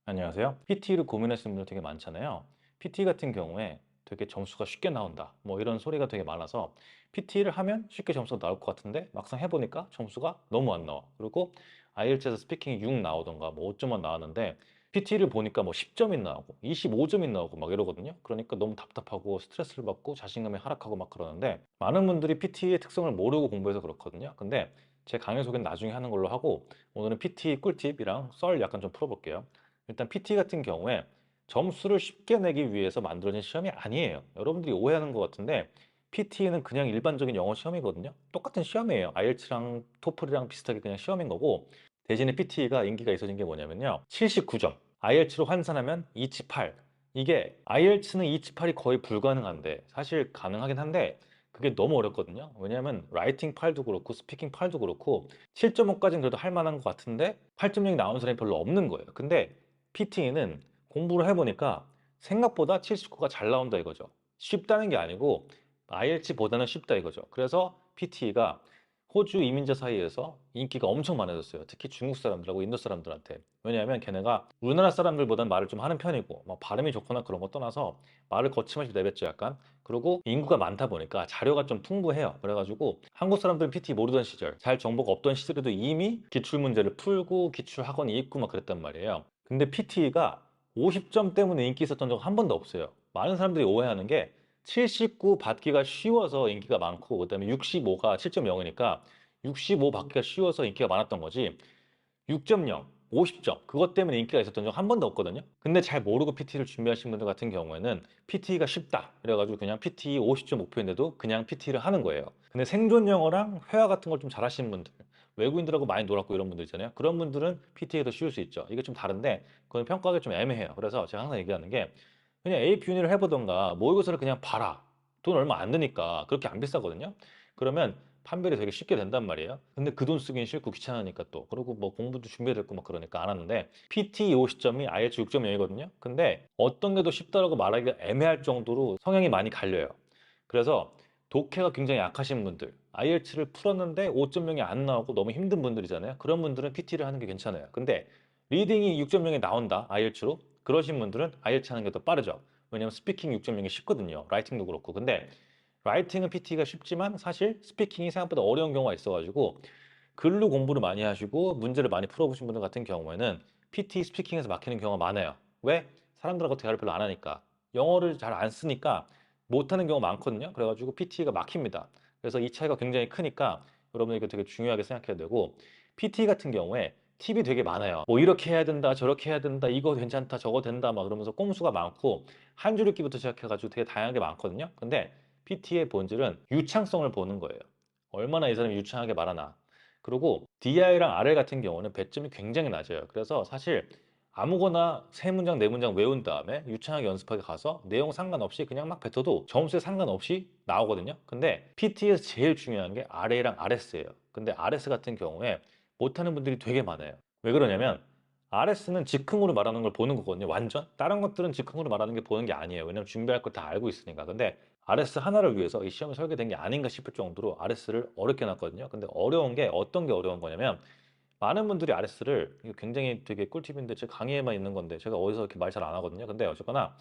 안녕하세요. PT를 고민하시는 분들 되게 많잖아요. PT 같은 경우에 되게 점수가 쉽게 나온다. 뭐 이런 소리가 되게 많아서 PT를 하면 쉽게 점수가 나올 것 같은데 막상 해보니까 점수가 너무 안 나와. 그리고 IELTS에서 스피킹이 6 나오던가 뭐 5점만 나왔는데 PT를 보니까 뭐 10점이 나오고 25점이 나오고 막 이러거든요. 그러니까 너무 답답하고 스트레스를 받고 자신감이 하락하고 막 그러는데 많은 분들이 PT의 특성을 모르고 공부해서 그렇거든요. 근데 제 강의 소개는 나중에 하는 걸로 하고 오늘은 PT 꿀팁이랑 썰 약간 좀 풀어볼게요. 일단 PT 같은 경우에 점수를 쉽게 내기 위해서 만들어진 시험이 아니에요. 여러분들이 오해하는 것 같은데 PT는 그냥 일반적인 영어 시험이거든요. 똑같은 시험이에요. IELTS랑 토플이랑 비슷하게 그냥 시험인 거고 대신에 PT가 인기가 있어진 게 뭐냐면요. 79점. IELTS로 환산하면 278. 이게 IELTS는 278이 거의 불가능한데 사실 가능하긴 한데 그게 너무 어렵거든요. 왜냐하면 라이팅 팔도 그렇고 스피킹 팔도 그렇고 7.5까지는 그래도 할 만한 것 같은데 8.0이 나오는 사람이 별로 없는 거예요. 근데 PT는 공부를 해보니까 생각보다 79가 잘 나온다 이거죠. 쉽다는 게 아니고 IELTS보다는 쉽다 이거죠. 그래서 PT가 호주 이민자 사이에서 인기가 엄청 많아졌어요. 특히 중국 사람들하고 인도 사람들한테. 왜냐하면 걔네가 우리나라 사람들보다는 말을 좀 하는 편이고 막 발음이 좋거나 그런 거 떠나서 말을 거침없이 내뱉죠 약간. 그리고 인구가 많다 보니까 자료가 좀 풍부해요. 그래가지고 한국 사람들은 PT 모르던 시절, 잘 정보가 없던 시절에도 이미 기출문제를 풀고 기출학원이 있고 막 그랬단 말이에요. 근데 PT가 50점 때문에 인기 있었던 적 한 번도 없어요. 많은 사람들이 오해하는 게 79 받기가 쉬워서 인기가 많고 그다음에 65가 7.0이니까 65 받기가 쉬워서 인기가 많았던 거지 6.0, 50점 그것 때문에 인기가 있었던 적 한 번도 없거든요. 근데 잘 모르고 PT를 준비하신 분들 같은 경우에는 PT가 쉽다 그래가지고 그냥 PT 50점 목표인데도 그냥 PT를 하는 거예요. 근데 생존 영어랑 회화 같은 걸 좀 잘하시는 분들 외국인들하고 많이 놀았고 이런 분들 있잖아요. 그런 분들은 PT가 더 쉬울 수 있죠. 이게 좀 다른데 그건 평가하기 좀 애매해요. 그래서 제가 항상 얘기하는 게 그냥 AP 유닛을 해보던가 모의고사를 그냥 봐라. 돈 얼마 안 드니까 그렇게 안 비싸거든요. 그러면 판별이 되게 쉽게 된단 말이에요. 근데 그 돈 쓰긴 싫고 귀찮으니까 또. 그리고 뭐 공부도 준비해야 될고 막 그러니까 안 하는데 PT 50점이 IELTS 6.0이거든요. 근데 어떤 게 더 쉽다라고 말하기가 애매할 정도로 성향이 많이 갈려요. 그래서 독해가 굉장히 약하신 분들, IELTS를 풀었는데 5.0이 안 나오고 너무 힘든 분들이잖아요. 그런 분들은 PT를 하는 게 괜찮아요. 근데 리딩이 6.0이 나온다, IELTS로. 그러신 분들은 IELTS 하는 게 더 빠르죠. 왜냐면 스피킹 6.0이 쉽거든요. 라이팅도 그렇고. 근데 라이팅은 PT가 쉽지만 사실 스피킹이 생각보다 어려운 경우가 있어가지고 글로 공부를 많이 하시고 문제를 많이 풀어보신 분들 같은 경우에는 PT 스피킹에서 막히는 경우가 많아요. 왜? 사람들하고 대화를 별로 안 하니까. 영어를 잘 안 쓰니까 못하는 경우가 많거든요. 그래가지고 PT가 막힙니다. 그래서 이 차이가 굉장히 크니까 여러분 이거 되게 중요하게 생각해야 되고 PT 같은 경우에 팁이 되게 많아요. 뭐 이렇게 해야 된다, 저렇게 해야 된다, 이거 괜찮다, 저거 된다 막 그러면서 꼼수가 많고 한 줄 읽기부터 시작해가지고 되게 다양하게 많거든요. 근데 PT의 본질은 유창성을 보는 거예요. 얼마나 이 사람이 유창하게 말하나. 그리고 DI랑 RL 같은 경우는 배점이 굉장히 낮아요. 그래서 사실 아무거나 세 문장, 네 문장 외운 다음에 유창하게 연습하게 가서 내용 상관없이 그냥 막 뱉어도 점수에 상관없이 나오거든요. 근데 PT에서 제일 중요한 게 RA랑 RS예요. 근데 RS 같은 경우에 못하는 분들이 되게 많아요. 왜 그러냐면 RS는 즉흥으로 말하는 걸 보는 거거든요. 완전. 다른 것들은 즉흥으로 말하는 게 보는 게 아니에요. 왜냐면 준비할 걸 다 알고 있으니까. 근데 RS 하나를 위해서 이 시험이 설계된 게 아닌가 싶을 정도로 RS를 어렵게 놨거든요. 근데 어려운 게 어떤 게 어려운 거냐면 많은 분들이 RS를 이거 굉장히 되게 꿀팁인데 제 강의에만 있는 건데 제가 어디서 이렇게 말 잘 안 하거든요. 근데 어쨌거나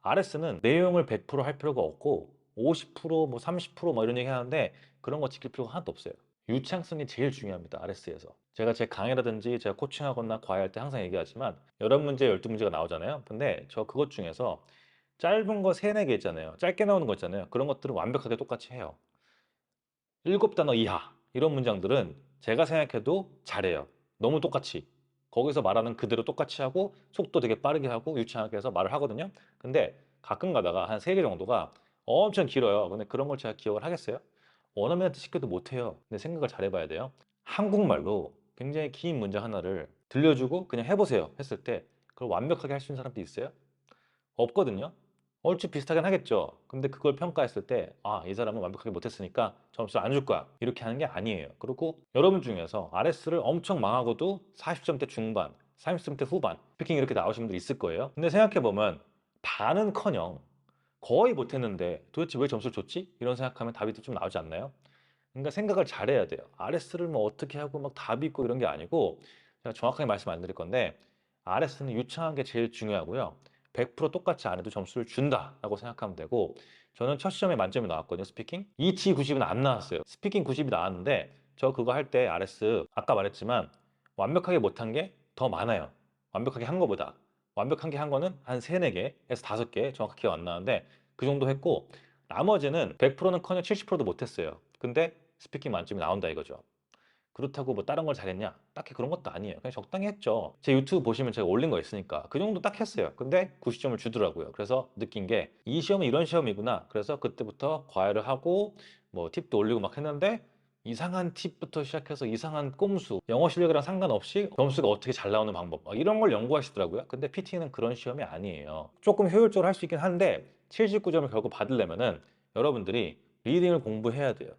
RS는 내용을 100%할 필요가 없고 50%뭐 30%뭐 이런 얘기 하는데 그런 거 지킬 필요가 하나도 없어요. 유창성이 제일 중요합니다. RS에서. 제가 제 강의라든지 제가 코칭하거나 과외할 때 항상 얘기하지만 11문제, 12문제가 나오잖아요. 근데 저 그것 중에서 짧은 거 3, 4개 있잖아요. 짧게 나오는 거 있잖아요. 그런 것들은 완벽하게 똑같이 해요. 7단어 이하 이런 문장들은 제가 생각해도 잘해요. 너무 똑같이. 거기서 말하는 그대로 똑같이 하고 속도 되게 빠르게 하고 유창하게 해서 말을 하거든요. 근데 가끔 가다가 한 3개 정도가 엄청 길어요. 근데 그런 걸 제가 기억을 하겠어요? 원어민한테 시켜도 못해요. 근데 생각을 잘해봐야 돼요. 한국말로 굉장히 긴 문장 하나를 들려주고 그냥 해보세요 했을 때 그걸 완벽하게 할 수 있는 사람도 있어요? 없거든요. 얼추 비슷하긴 하겠죠. 근데 그걸 평가했을 때, 아, 이 사람은 완벽하게 못했으니까 점수를 안 줄 거야. 이렇게 하는 게 아니에요. 그리고 여러분 중에서 RS를 엄청 망하고도 40점대 중반, 30점대 후반, 스피킹 이렇게 나오신 분들 있을 거예요. 근데 생각해보면 반은커녕 거의 못했는데 도대체 왜 점수를 줬지? 이런 생각하면 답이 좀 나오지 않나요? 그러니까 생각을 잘해야 돼요. RS를 뭐 어떻게 하고 막 답이 있고 이런 게 아니고 제가 정확하게 말씀 안 드릴 건데 RS는 유창한 게 제일 중요하고요. 100% 똑같이 안 해도 점수를 준다라고 생각하면 되고 저는 첫 시험에 만점이 나왔거든요. 스피킹. 이치 90은 안 나왔어요. 스피킹 90이 나왔는데 저 그거 할 때 RS 아까 말했지만 완벽하게 못한 게 더 많아요. 완벽하게 한 거보다. 완벽한 게 한 거는 한 3, 4개에서 5개 정확히 기억 안 나는데 그 정도 했고 나머지는 100%는커녕 70%도 못했어요. 근데 스피킹 만점이 나온다 이거죠. 그렇다고 뭐 다른 걸 잘했냐? 딱히 그런 것도 아니에요. 그냥 적당히 했죠. 제 유튜브 보시면 제가 올린 거 있으니까 그 정도 딱 했어요. 근데 90점을 주더라고요. 그래서 느낀 게 이 시험은 이런 시험이구나. 그래서 그때부터 과외를 하고 뭐 팁도 올리고 막 했는데 이상한 팁부터 시작해서 이상한 꼼수, 영어 실력이랑 상관없이 점수가 어떻게 잘 나오는 방법 막 이런 걸 연구하시더라고요. 근데 PT는 그런 시험이 아니에요. 조금 효율적으로 할 수 있긴 한데 79점을 결국 받으려면은 여러분들이 리딩을 공부해야 돼요.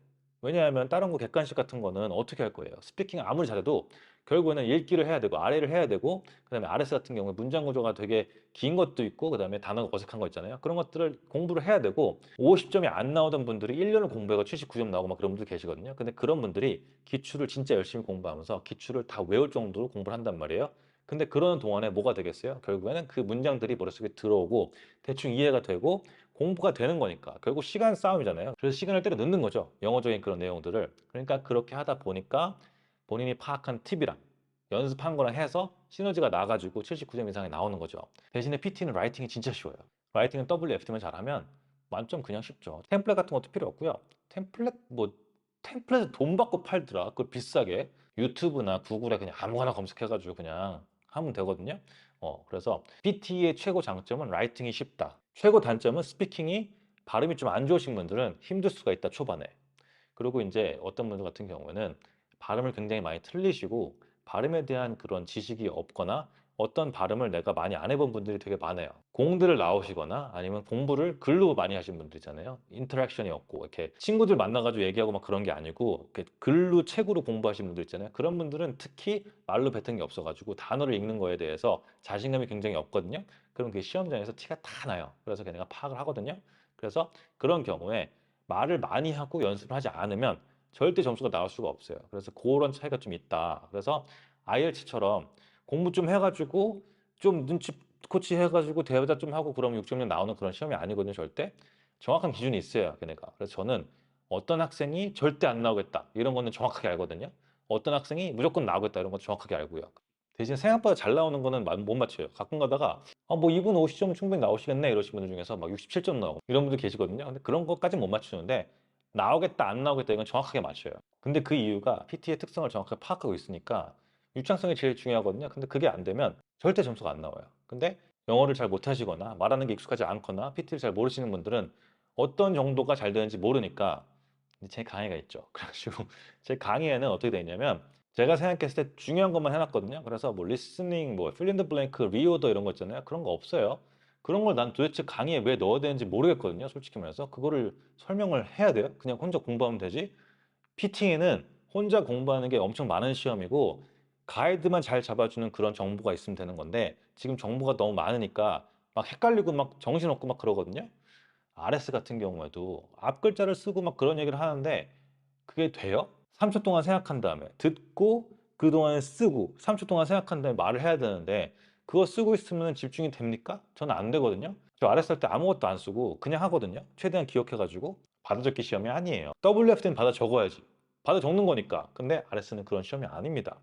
왜냐하면 다른 거 객관식 같은 거는 어떻게 할 거예요? 스피킹 아무리 잘해도 결국에는 읽기를 해야 되고 아래를 해야 되고 그다음에 RS 같은 경우에 문장 구조가 되게 긴 것도 있고 그다음에 단어가 어색한 거 있잖아요. 그런 것들을 공부를 해야 되고 50점이 안 나오던 분들이 1년을 공부해서 79점 나오고 막 그런 분들 계시거든요. 근데 그런 분들이 기출을 진짜 열심히 공부하면서 기출을 다 외울 정도로 공부를 한단 말이에요. 근데 그러는 동안에 뭐가 되겠어요? 결국에는 그 문장들이 머릿속에 들어오고 대충 이해가 되고 공부가 되는 거니까 결국 시간 싸움이잖아요. 그래서 시간을 때려 넣는 거죠. 영어적인 그런 내용들을. 그러니까 그렇게 하다 보니까 본인이 파악한 팁이랑 연습한 거랑 해서 시너지가 나가지고 79점 이상이 나오는 거죠. 대신에 PT는 라이팅이 진짜 쉬워요. 라이팅은 WFT만 잘하면 만점 그냥 쉽죠. 템플릿 같은 것도 필요 없고요. 템플릿을 돈 받고 팔더라. 그걸 비싸게. 유튜브나 구글에 그냥 아무거나 검색해가지고 그냥 하면 되거든요. 그래서 PT의 최고 장점은 라이팅이 쉽다. 최고 단점은 스피킹이 발음이 좀 안 좋으신 분들은 힘들 수가 있다, 초반에. 그리고 이제 어떤 분들 같은 경우에는 발음을 굉장히 많이 틀리시고 발음에 대한 그런 지식이 없거나 어떤 발음을 내가 많이 안 해본 분들이 되게 많아요. 공들을 나오시거나 아니면 공부를 글로 많이 하신 분들 있잖아요. 인터랙션이 없고 이렇게 친구들 만나가지고 얘기하고 막 그런 게 아니고 이렇게 글로 책으로 공부하신 분들 있잖아요. 그런 분들은 특히 말로 뱉은 게 없어가지고 단어를 읽는 거에 대해서 자신감이 굉장히 없거든요. 그럼 그게 시험장에서 티가 다 나요. 그래서 걔네가 파악을 하거든요. 그래서 그런 경우에 말을 많이 하고 연습을 하지 않으면 절대 점수가 나올 수가 없어요. 그래서 그런 차이가 좀 있다. 그래서 IELTS처럼 공부 좀 해가지고 좀 눈치코치 해가지고 대화자 좀 하고 그러면 6점이 나오는 그런 시험이 아니거든요. 절대. 정확한 기준이 있어요. 걔네가. 그래서 저는 어떤 학생이 절대 안 나오겠다. 이런 거는 정확하게 알거든요. 어떤 학생이 무조건 나오겠다. 이런 것도 정확하게 알고요. 대신 생각보다 잘 나오는 거는 못 맞춰요. 가끔 가다가 뭐 이분 50점은 충분히 나오시겠네 이러신 분들 중에서 막 67점 나오고 이런 분들 계시거든요. 근데 그런 것까지는 못 맞추는데 나오겠다 안 나오겠다 이건 정확하게 맞춰요. 근데 그 이유가 PT의 특성을 정확하게 파악하고 있으니까 유창성이 제일 중요하거든요. 근데 그게 안 되면 절대 점수가 안 나와요. 근데 영어를 잘 못하시거나 말하는 게 익숙하지 않거나 PT를 잘 모르시는 분들은 어떤 정도가 잘 되는지 모르니까 제 강의가 있죠. 그래가지고 제 강의에는 어떻게 되어 있냐면 제가 생각했을 때 중요한 것만 해놨거든요. 그래서 뭐 리스닝, 뭐 필린더 블랭크, 리오더 이런 거 있잖아요. 그런 거 없어요. 그런 걸 난 도대체 강의에 왜 넣어야 되는지 모르겠거든요. 솔직히 말해서 그거를 설명을 해야 돼요. 그냥 혼자 공부하면 되지. PT에는 혼자 공부하는 게 엄청 많은 시험이고 가이드만 잘 잡아주는 그런 정보가 있으면 되는 건데 지금 정보가 너무 많으니까 막 헷갈리고 막 정신없고 막 그러거든요. RS 같은 경우에도 앞 글자를 쓰고 막 그런 얘기를 하는데 그게 돼요? 3초 동안 생각한 다음에 듣고 그동안에 쓰고 3초 동안 생각한 다음에 말을 해야 되는데 그거 쓰고 있으면 집중이 됩니까? 저는 안 되거든요. 저 RS 할 때 아무것도 안 쓰고 그냥 하거든요. 최대한 기억해가지고 받아 적기 시험이 아니에요. WFT는 받아 적어야지. 받아 적는 거니까. 근데 RS는 그런 시험이 아닙니다.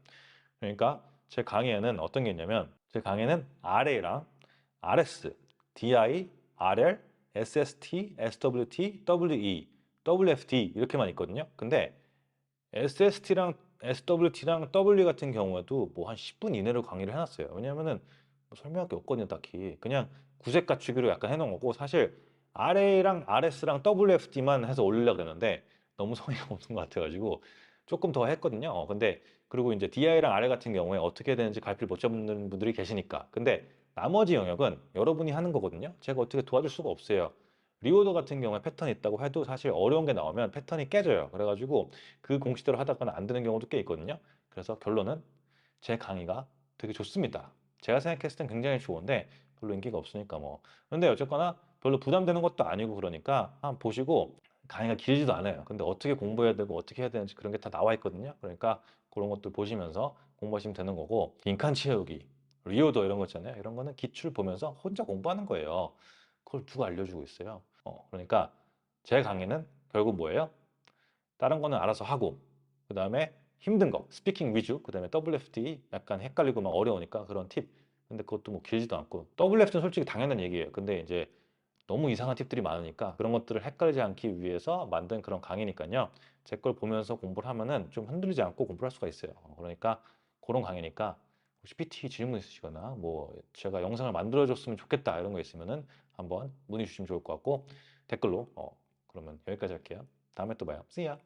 그러니까 제 강의에는 어떤 게 있냐면 제 강의는 RA랑 RS, DI, RL, SST, SWT, WE, WFD 이렇게만 있거든요. 근데 SST랑 SWT랑 W 같은 경우에도 뭐 한 10분 이내로 강의를 해놨어요. 왜냐면은 뭐 설명할 게 없거든요, 딱히. 그냥 구색 갖추기로 약간 해놓은 거고 사실 RA랑 RS랑 WFD만 해서 올리려고 했는데 너무 성의가 없는 것 같아가지고 조금 더 했거든요. 근데 그리고 이제 DI랑 RL 같은 경우에 어떻게 해야 되는지 갈피를 못 잡는 분들이 계시니까. 근데 나머지 영역은 여러분이 하는 거거든요. 제가 어떻게 도와줄 수가 없어요. 리오더 같은 경우에 패턴이 있다고 해도 사실 어려운 게 나오면 패턴이 깨져요. 그래가지고 그 공식대로 하다가는 안 되는 경우도 꽤 있거든요. 그래서 결론은 제 강의가 되게 좋습니다. 제가 생각했을 땐 굉장히 좋은데 별로 인기가 없으니까 뭐. 근데 어쨌거나 별로 부담되는 것도 아니고 그러니까 한번 보시고 강의가 길지도 않아요. 근데 어떻게 공부해야 되고 어떻게 해야 되는지 그런 게 다 나와 있거든요. 그러니까 그런 것들 보시면서 공부하시면 되는 거고 빈칸 채우기 리오더 이런 거 있잖아요. 이런 거는 기출 보면서 혼자 공부하는 거예요. 그걸 누가 알려주고 있어요. 그러니까 제 강의는 결국 뭐예요? 다른 거는 알아서 하고 그다음에 힘든 거 스피킹 위주 그다음에 WFT 약간 헷갈리고 막 어려우니까 그런 팁. 근데 그것도 뭐 길지도 않고 WFT는 솔직히 당연한 얘기예요. 근데 이제 너무 이상한 팁들이 많으니까 그런 것들을 헷갈리지 않기 위해서 만든 그런 강의니까요. 제 걸 보면서 공부를 하면은 좀 흔들리지 않고 공부를 할 수가 있어요. 그러니까 그런 강의니까 혹시 PT 질문 있으시거나 뭐 제가 영상을 만들어 줬으면 좋겠다 이런 거 있으면은 한번 문의 주시면 좋을 것 같고 댓글로 그러면 여기까지 할게요. 다음에 또 봐요. See ya.